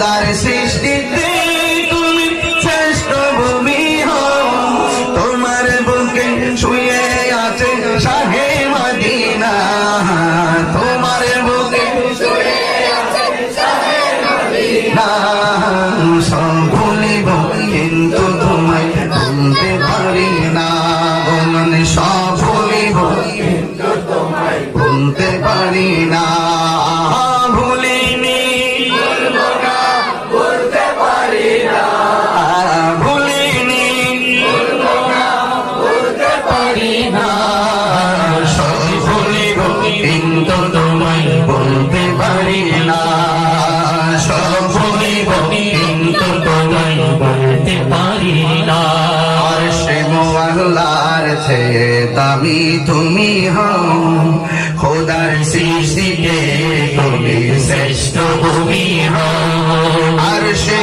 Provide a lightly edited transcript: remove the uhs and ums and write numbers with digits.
খোদার সৃষ্টিতে তুমি শ্রেষ্ঠ ভূমি হও, তোমার বুকে শুয়ে আছে শাহে মদিনা, তোমার বুকে শুয়ে আছে শাহে মদিনা। সব ভুলিব কিন্তু তোমায় ভুলতে পারি না, বলুন সব ভুলিব কিন্তু তোমায় ভুলতে পারি না। ভুলিনি ভুলবো না ভুলতে পারি না, ভুলিনি ভুলবো না ভুলতে পারি না। সব ভুলিব কিন্তু তোমায় ভুলতে পারি না, সব ভুলিব কিন্তু তোমায় ভুলতে পারি না। আর সে মোয়াল্লার চেয়ে দামি তুমি হও, খোদার সৃষ্টিতে তুমি শ্রেষ্ঠ ভূমি হও। আর সে